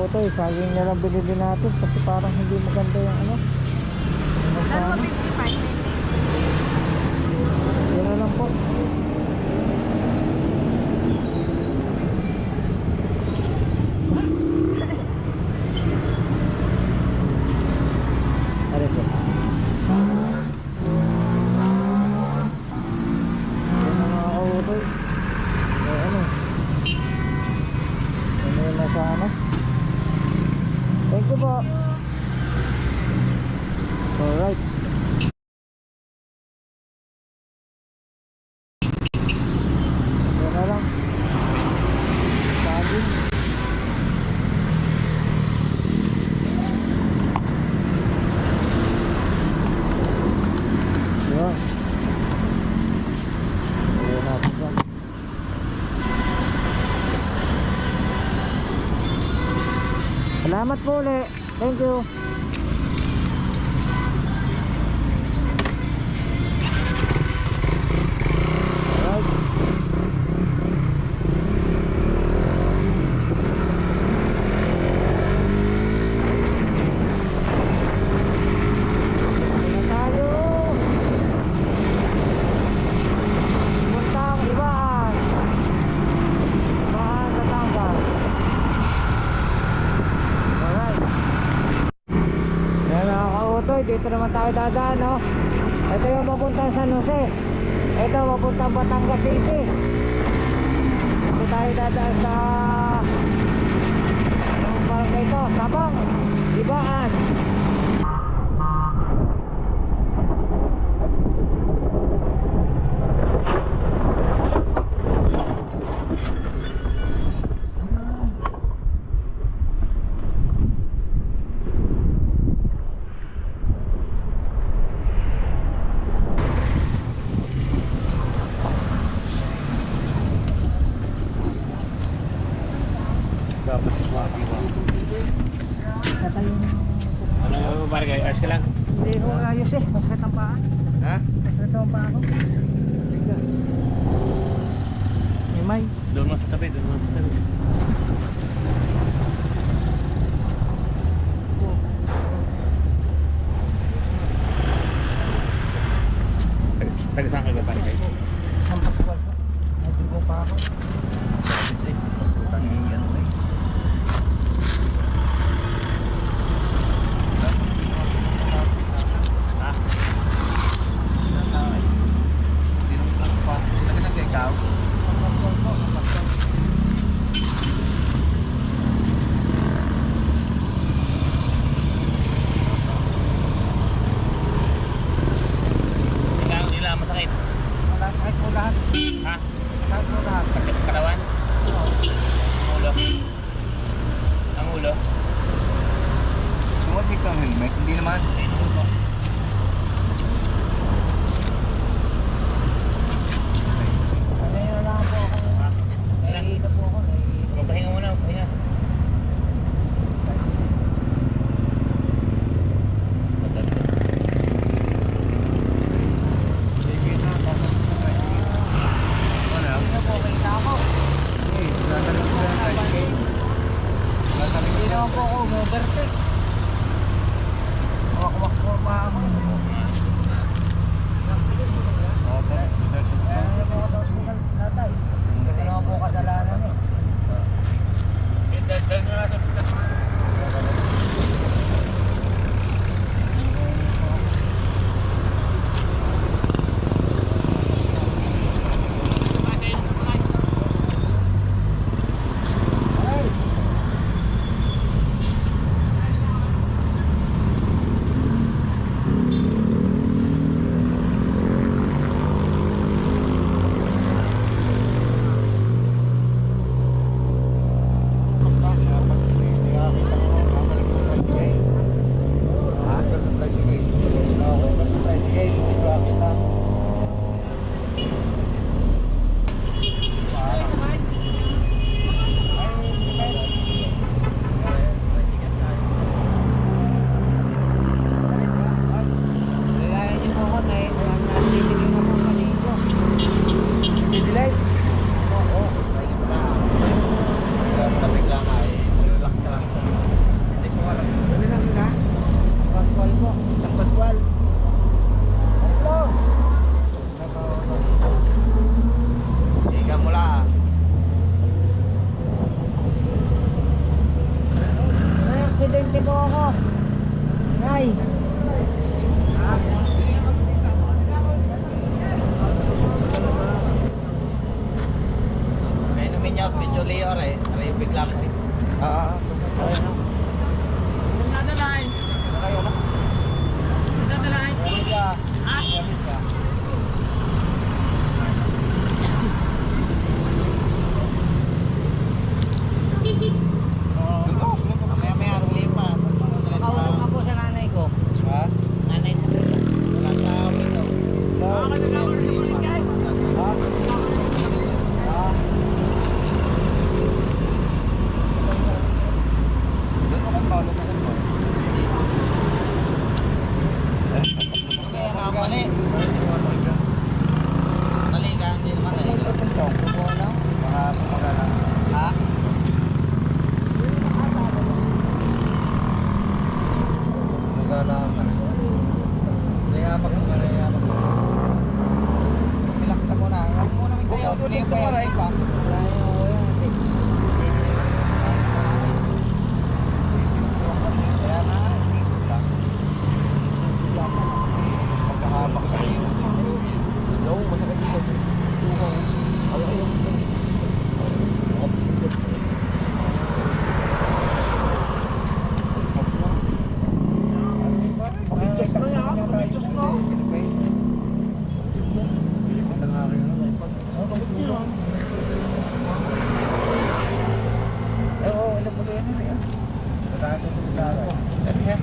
utoy, saging na lang binili natin kasi parang hindi maganda yung ano. Dalawa 55. Yun na lang po. Ano po? Yun na mga kautoy. Ano? Ano yun na sana? Thank you po. Alright. Yan na lang. Saging. Yan. Ayan natin yan. Salamat po ulit. Thank you. Alright. Ano tayo? Puntang Ibaan. Ibaan sa Tanggal. Alright. Yan mga kautoy, dito naman tayo dadaan, no? Ito yung papuntang San Jose. Ito papuntang Batangas City. Dito tayo dadaan sa anong barangay ito? Sabang Ibaan. Ano ba rin? Ayos ka lang? Hindi ko ayos eh, masakit ang paa. Ha? Masakit ang paa ko. May Doon mo sa tabi, doon mo sa tabi. Taga saan kayo ba pare kayo? isang paswal po. Nagdugo pa ako. Hindi lang masakit. Wala, sakit po lahat. Ha? Sakit po lahat. Sakit ang katawan? Oo. Ang ulo? Ang ulo? Sumasik ang helmet, hindi naman. Ay, ang ulo. Ngayon lang po ako. Ha? Nahihina po ako. Nahihina. Magpahinga muna, magpahinga. Sige na, papasok na tayo. Ano? Hindi po, may ako. Eh, tatanong ko lang tayo. Tatanong Hindi ko naman po ako overtake. Ako Hindi pa yan pa. Wala yung ako yan. Kaya na, hindi ko lang. Magkahabak sa iyo. Oo, masakit dito. Pag-adjust na yan. Pag-adjust na. Oo, ano po yan? Sarado sa dara. Ano yan?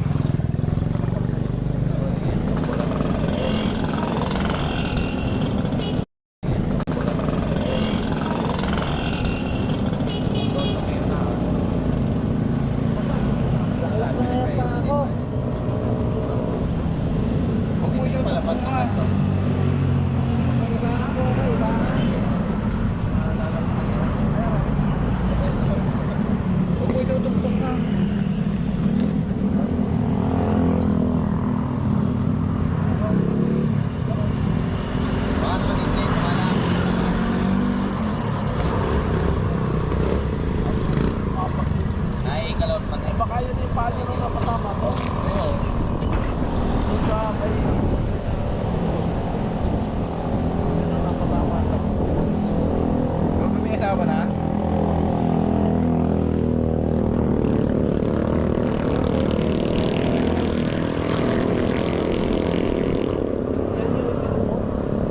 Kaya pa ako. Huwag mo yun. Malabas na nga. Iba ako, iba. Huwag mo itutugtog na. Baka naman hindi, wala. Naiigalon pa rin. Baka yun yung pali nung napatama ko. Oo. Yung sa may... Yung napatama ko. May asawa na? Yan yung itin mo.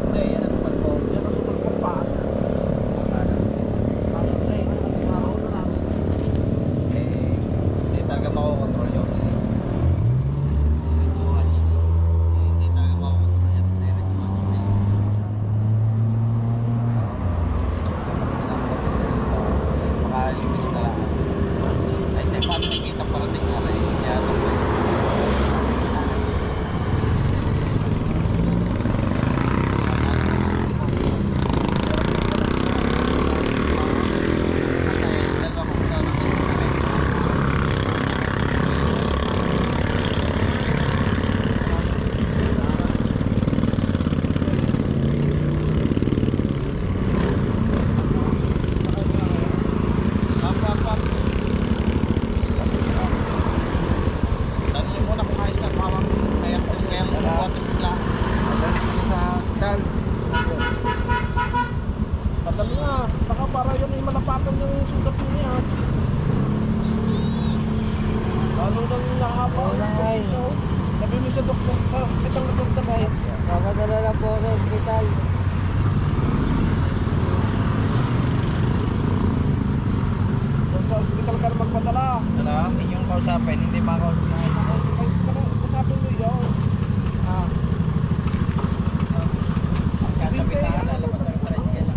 Hindi, yan ang sumal ko. Yan ang sumal kong paan. Ano na eh. Araw na namin. Eh, hindi talaga makokontrol yun. Diretsuhan yun. Hindi talaga makokontrol yun. Diretsuhan yun. Makalimutin na lang. Ay, hindi, paano nakita parating na rin? Kaya dalawa ko sa tanongin muna kung ayos na pawang kaya mo buhat ang bigla. Sa hospital. Madali nga. Baka para yun ay malapatan yung sugat niya. Lalo nang nakahaba. Wala nga eh. Sabi mo sa doktor sa hospital na nagtabay. Papadala lang po sa hospital. Doon sa hospital ka na magpadala. Ano? Inyong kausapin, hindi pa kausapin. Kasapin mo yun. Ah. Kasabitan na labas ng tricycle.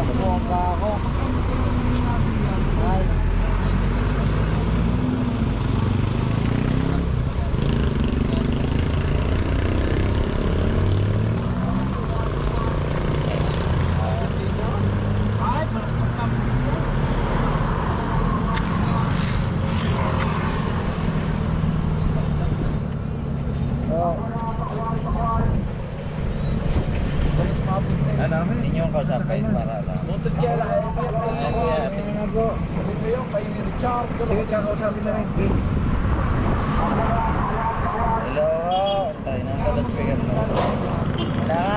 Kumuha pa ako. Ay. Oh. Ano? Inyong kausapin para lang. Buntod kaya lang. Ano na po? Sabi ko yun, kay Richard. Sige, kakausapin na rin. Hello, tayo nang dalas speaker mo. Wala.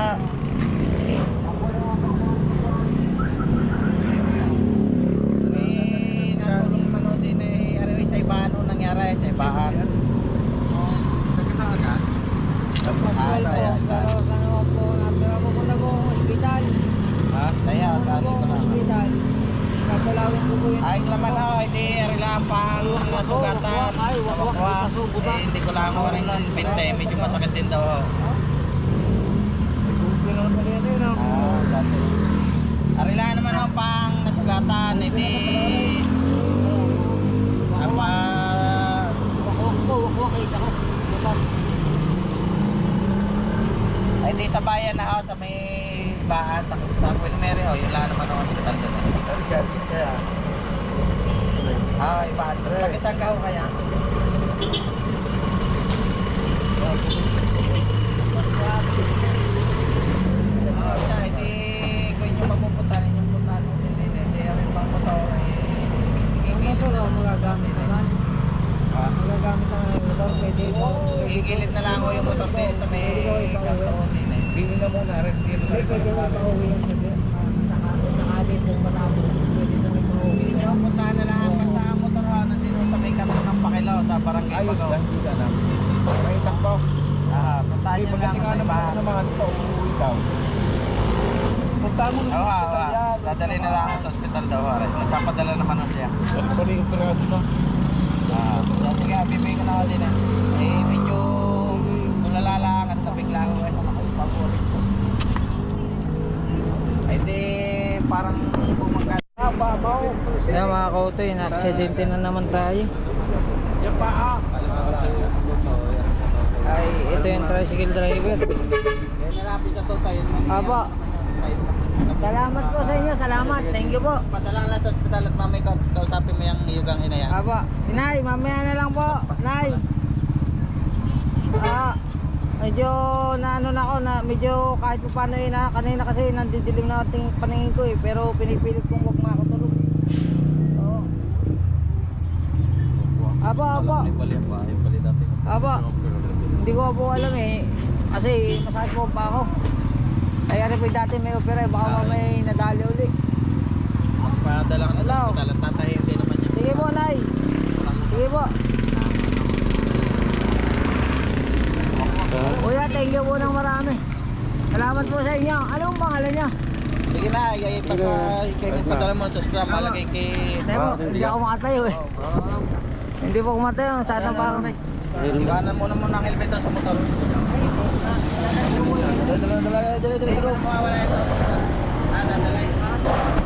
May natulong manood din eh, sa ibahan nung nangyari sa ibahan. Ah, saya. Pero sa naman po, napira ko muna po ang hospital. Ha? Saya, Muna tali po ko ang lang. hospital. Kakalawin ko po yun. Ayos naman ako, hindi lang pang nasugatan. Ay, wakwak, Wakwak. masubo ba? Hindi ko lang ako rin binte, medyo masakit din daw ako. Ah, dati. Arila naman ako pang nasugatan, hindi apa Wakwak ko, wakwak. Ito ko. Bukas. ay Hindi sa bayan na ho, sa may bahan, sa Queen Mary ho, yun lang naman ang hospital doon. Kaya, Ah, iba. Taga-saan ka ho kaya? Ah, siya, hindi kung yung mapupuntahan yung puntahan mo, hindi rin pang motor. Ang motor oh, magagamit naman. Magagamit naman yung motor. Pwede mo. Igilid na lang ho yung motor din sa may kanto din eh. bili na muna rin. Hindi, pwede mo pauwi yung sabi. Sakali kung matapos, pwede mo pauwi. Hindi ho, puntahan na lang. Basta ang motor ho, nandito sa may kanto ng Pakilaw sa Barangay Ayos Bagaw. lang, hindi na. May takbo. Puntahan Hindi, nyo lang pagdating sa nga naman ibahan. sa samahan ko, uuwi daw. Punta mo na sa Oo, hospital yan. dadali na lang ako sa ospital daw. Nagpapadala naman ho siya. Balik-balik yung pirado na. Sige, bibigyan ko na ako din eh. Eh, medyo tulala lang at nabigla ko eh. Ay di, parang bumagal. Kaya mga kautoy, na-aksidente na naman tayo. Yung paa. Ay, ito yung tricycle driver. Kaya nalapit sa to tayo. Apo. Salamat po sa inyo, salamat. Thank you po. Padala lang sa ospital at mamay kausapin mo yung iyugang ina yan. Apo. Inay, mamaya na lang po. Nay. Medyo na ano na ako na medyo kahit pa paano kanina kasi nandidilim na ating paningin ko eh, pero pinipilit kong wag makatulog. Oo. Apo. Apo. Hindi ko po alam eh. Kasi masakit po pa ako. Kaya rin po dati may opera, baka may nadali uli. Padala ka na sa Hello. ospital at tatahin din naman yan. Sige po, Nay. Sige po. Kuya, thank you po ng marami. Salamat po sa inyo. Ano ang pangalan niya? Sige na, padala mo sa ospital, malagay kay... Tayo po, hindi ako makatayo eh. Hindi po kumatayo, saan ang parang Iwanan mo na muna ang helmet sa motor. Dala sa room. Wala ito. Dala ito.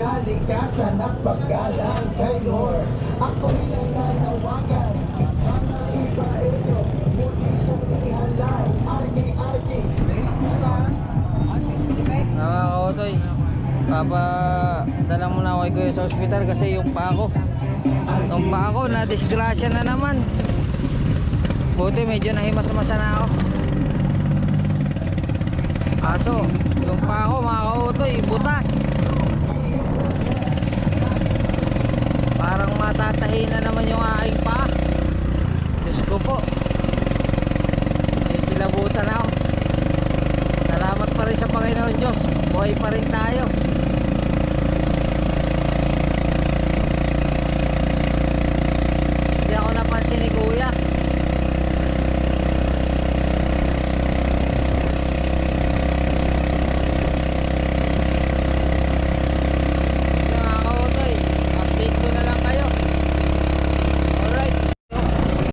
Kalikasan at paggalang kay Lord. Ako'y nananawagan, mga Ibraelyo, muli siyang ihalay. Arki, mga kautoy, papadala muna ako kay Kuya sa ospital kasi yung paa ko na disgrasya na naman. Buti medyo nahimas-masa na ako. Kaso yung paa ko mga kautoy, butas. Parang matatahi na naman yung aking paa.